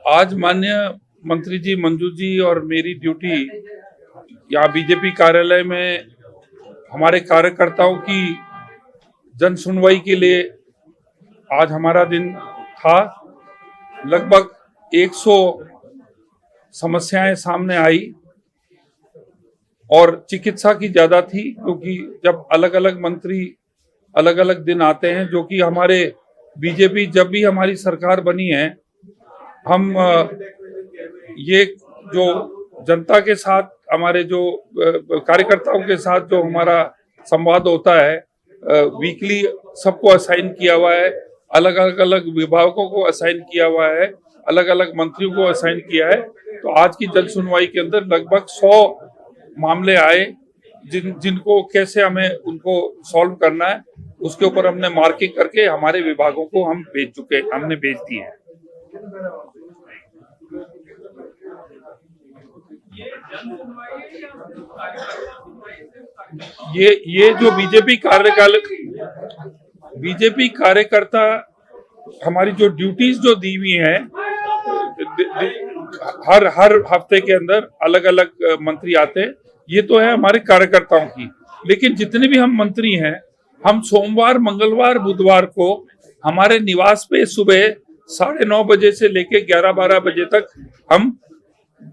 आज माननीय मंत्री जी, मंजू जी और मेरी ड्यूटी यहाँ बीजेपी कार्यालय में हमारे कार्यकर्ताओं की जन सुनवाई के लिए आज हमारा दिन था। लगभग 100 समस्याएं सामने आई और चिकित्सा की ज्यादा थी, क्योंकि जब अलग अलग मंत्री अलग अलग दिन आते हैं, जो कि हमारे बीजेपी जब भी हमारी सरकार बनी है, हम ये जो जनता के साथ हमारे जो कार्यकर्ताओं के साथ जो हमारा संवाद होता है वीकली, सबको असाइन किया हुआ है, अलग अलग विभागों को असाइन किया हुआ है, अलग अलग मंत्रियों को असाइन किया है। तो आज की जन सुनवाई के अंदर लगभग 100 मामले आए, जिनको कैसे हमें उनको सॉल्व करना है, उसके ऊपर हमने मार्किंग करके हमारे विभागों को हमने भेज दिए हैं। ये जो बीजेपी कार्यकर्ता हमारी जो ड्यूटीज जो दी हुई हैं, हर हफ्ते के अंदर अलग अलग मंत्री आते हैं, ये तो है हमारे कार्यकर्ताओं की। लेकिन जितने भी हम मंत्री हैं, हम सोमवार, मंगलवार, बुधवार को हमारे निवास पे सुबह 9:30 बजे से लेके 11-12 बजे तक हम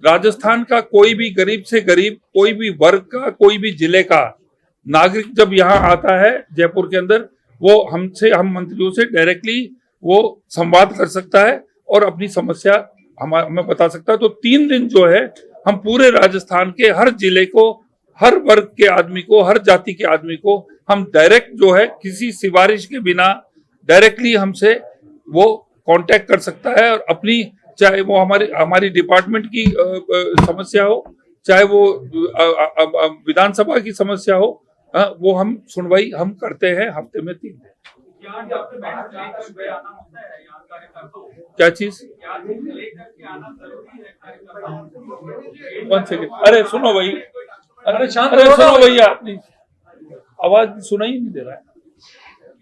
राजस्थान का कोई भी गरीब से गरीब, कोई भी वर्ग का, कोई भी जिले का नागरिक जब यहाँ आता है जयपुर के अंदर, वो हम मंत्रियों से डायरेक्टली वो संवाद कर सकता है और अपनी समस्या हमें बता सकता है। तो 3 दिन जो है हम पूरे राजस्थान के हर जिले को, हर वर्ग के आदमी को, हर जाति के आदमी को हम डायरेक्ट जो है किसी सिफारिश के बिना डायरेक्टली हमसे वो कांटेक्ट कर सकता है, और अपनी चाहे वो हमारी डिपार्टमेंट की समस्या हो, चाहे वो विधानसभा की समस्या हो, वो हम सुनवाई हम करते हैं हफ्ते में 3 दिन। क्या चीज? 1 सेकेंड, अरे सुनो भाई, अरे सुनो भैया, अपनी आवाज सुनाई नहीं दे रहा है।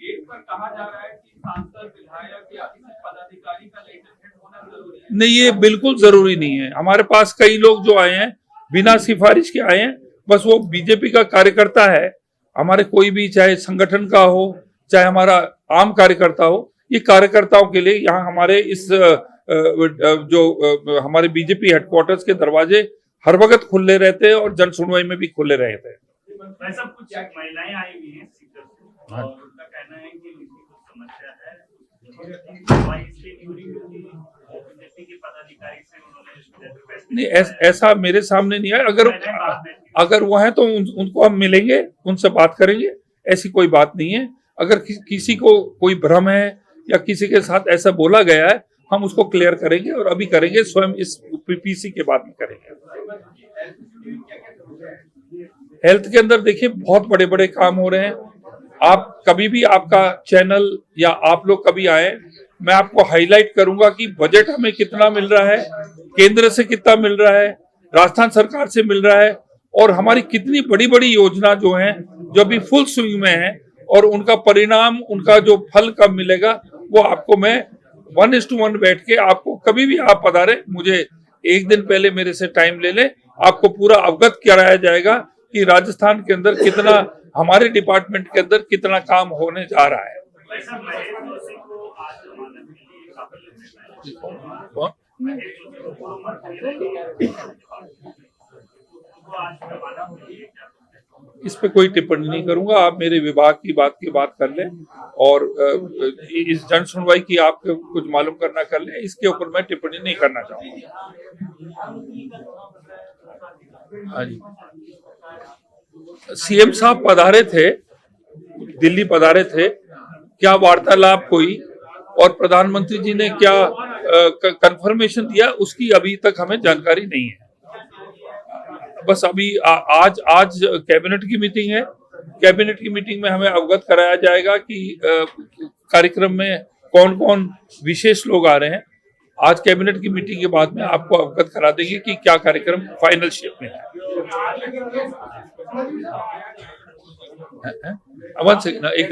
एक पर कहा जा रहा है कि सांसद, विधायक या किसी पदाधिकारी का लेटर होना जरूरी है। नहीं, ये बिल्कुल जरूरी नहीं है। हमारे पास कई लोग जो आए हैं बिना सिफारिश के आए हैं, बस वो बीजेपी का कार्यकर्ता है, हमारे कोई भी, चाहे संगठन का हो, चाहे हमारा आम कार्यकर्ता हो। ये कार्यकर्ताओं के लिए यहाँ हमारे इस जो हमारे बीजेपी हेडक्वार्टर्स के दरवाजे हर वक्त खुले रहते हैं और जन सुनवाई में भी खुले रहते हैं। ऐसा कुछ महिलाएं आई हुई हैं और उनका कहना है कि उनकी कुछ समस्या है, पदाधिकारी से उन्होंने नहीं, ऐसा मेरे सामने नहीं है। अगर वो है तो उनको हम मिलेंगे, उनसे बात करेंगे, ऐसी कोई बात नहीं है। अगर किसी को कोई भ्रम है या किसी के साथ ऐसा बोला गया है, हम उसको क्लियर करेंगे और अभी करेंगे, स्वयं इस पीपीसी के बाद में करेंगे। हेल्थ के अंदर देखिए बहुत बड़े बड़े काम हो रहे हैं। आप कभी भी, आपका चैनल या आप लोग कभी आए, मैं आपको हाईलाइट करूंगा कि बजट हमें कितना मिल रहा है, केंद्र से कितना मिल रहा है, राजस्थान सरकार से मिल रहा है, और हमारी कितनी बड़ी बड़ी योजना जो है, जो अभी फुल स्विंग में है, और उनका परिणाम, उनका जो फल कब मिलेगा, वो आपको मैं 1:1 बैठ के आपको, कभी भी आप पधारे, मुझे एक दिन पहले मेरे से टाइम ले ले, आपको पूरा अवगत कराया जाएगा कि राजस्थान के अंदर कितना, हमारे डिपार्टमेंट के अंदर कितना काम होने जा रहा है। इस पे कोई टिप्पणी नहीं करूंगा। आप मेरे विभाग की बात कर लें, और इस जन सुनवाई की आपको कुछ मालूम करना कर लें, इसके ऊपर मैं टिप्पणी नहीं करना चाहूंगा। हाँ जी, सीएम साहब पधारे थे, दिल्ली पधारे थे, क्या वार्तालाप हुई और प्रधानमंत्री जी ने क्या कंफर्मेशन दिया, उसकी अभी तक हमें जानकारी नहीं है। बस अभी आज कैबिनेट की मीटिंग है, कैबिनेट की मीटिंग में हमें अवगत कराया जाएगा कि कार्यक्रम में कौन कौन विशेष लोग आ रहे हैं। आज कैबिनेट की मीटिंग के बाद में आपको अवगत करा देंगे कि क्या कार्यक्रम फाइनल शेप में है। एक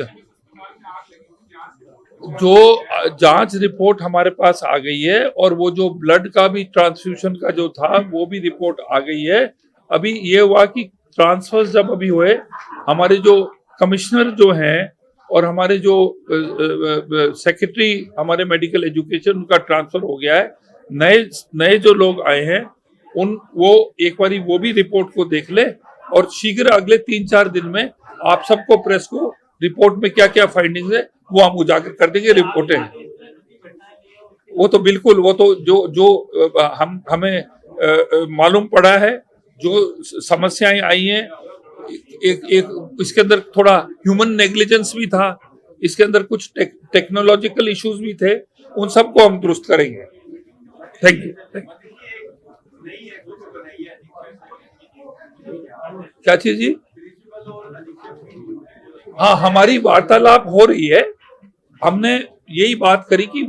जो जांच रिपोर्ट हमारे पास आ गई है और वो जो ब्लड का भी ट्रांसफ्यूजन का जो था वो भी रिपोर्ट आ गई है। अभी ये हुआ कि ट्रांसफर्स जब अभी हुए, हमारे जो कमिश्नर जो हैं और हमारे जो सेक्रेटरी हमारे मेडिकल एजुकेशन, उनका ट्रांसफर हो गया है। नए नए जो लोग आए हैं वो एक बारी वो भी रिपोर्ट को देख ले और शीघ्र अगले 3-4 दिन में आप सबको, प्रेस को, रिपोर्ट में क्या क्या फाइंडिंग्स है वो हम उजागर कर देंगे। रिपोर्टें वो तो बिल्कुल, वो तो जो हमें मालूम पड़ा है, जो समस्याएं आई हैं, एक इसके अंदर थोड़ा ह्यूमन नेग्लिजेंस भी था, इसके अंदर कुछ टेक्नोलॉजिकल इश्यूज भी थे, उन सबको हम दुरुस्त करेंगे। Thank you. क्या चीज जी? हाँ, हमारी वार्तालाप हो रही है। हमने यही बात करी कि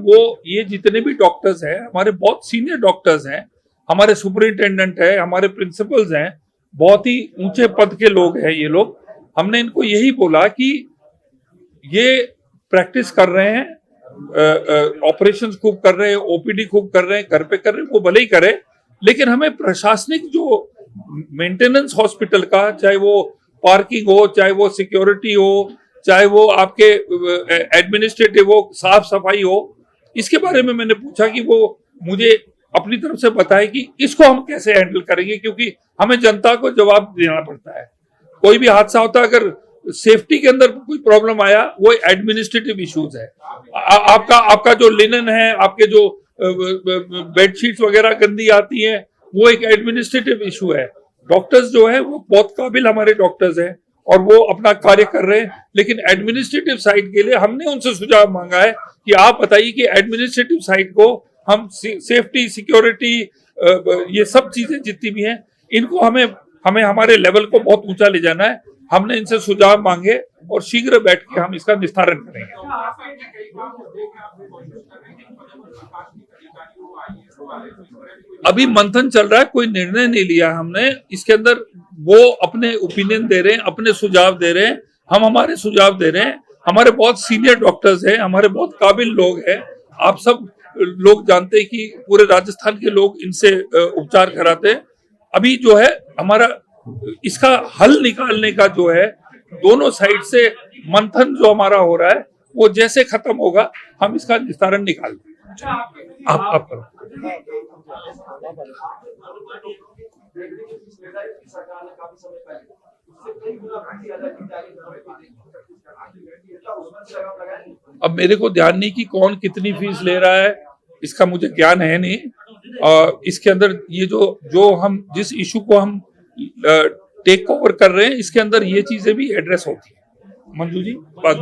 ये जितने भी डॉक्टर्स हैं, हमारे बहुत सीनियर डॉक्टर्स हैं, हमारे सुपरिंटेंडेंट है, हमारे प्रिंसिपल्स हैं, बहुत ही ऊंचे पद के लोग हैं ये लोग। हमने इनको यही बोला कि ये प्रैक्टिस कर रहे हैं, ऑपरेशंस खूब कर रहे हैं, ओपीडी खूब कर रहे हैं, घर पे कर रहे हैं, वो भले ही करे, लेकिन हमें प्रशासनिक जो मेंटेनेंस हॉस्पिटल का, चाहे वो पार्किंग हो, चाहे वो सिक्योरिटी हो, चाहे वो आपके एडमिनिस्ट्रेटिव हो, साफ सफाई हो, इसके बारे में मैंने पूछा कि वो मुझे अपनी तरफ से बताए कि इसको हम कैसे हैंडल करेंगे, क्योंकि हमें जनता को जवाब देना पड़ता है। कोई भी हादसा होता है, अगर सेफ्टी के अंदर कोई प्रॉब्लम आया, वो एडमिनिस्ट्रेटिव इश्यूज है। आपका जो लिनन है, आपके जो बेडशीट्स वगैरह गंदी आती हैं, वो एक एडमिनिस्ट्रेटिव इशू है। डॉक्टर्स जो है वो बहुत काबिल हमारे डॉक्टर्स हैं और वो अपना कार्य कर रहे हैं, लेकिन एडमिनिस्ट्रेटिव साइड के लिए हमने उनसे सुझाव मांगा है कि आप बताइए कि एडमिनिस्ट्रेटिव साइड को हम सेफ्टी, सिक्योरिटी, ये सब चीजें जितनी भी हैं, इनको हमें हमारे लेवल को बहुत ऊंचा ले जाना है। हमने इनसे सुझाव मांगे और शीघ्र बैठ के हम इसका निस्तारण करेंगे। अभी मंथन चल रहा है, कोई निर्णय नहीं लिया हमने इसके अंदर। वो अपने ओपिनियन दे रहे हैं, अपने सुझाव दे रहे हैं, हम हमारे सुझाव दे रहे हैं। हमारे बहुत सीनियर डॉक्टर्स हैं, हमारे बहुत काबिल लोग हैं। आप सब लोग जानते हैं कि पूरे राजस्थान के लोग इनसे उपचार कराते हैं। अभी जो है हमारा इसका हल निकालने का जो है, दोनों साइड से मंथन जो हमारा हो रहा है, वो जैसे खत्म होगा हम इसका निस्तारण निकाल देंगे। आप करो। अब मेरे को ध्यान नहीं कि कौन कितनी फीस ले रहा है, इसका मुझे ज्ञान है नहीं। इसके अंदर ये जो हम जिस इशू को हम टेक ओवर कर रहे हैं, इसके अंदर ये चीजें भी एड्रेस होती है। मंजू जी, बात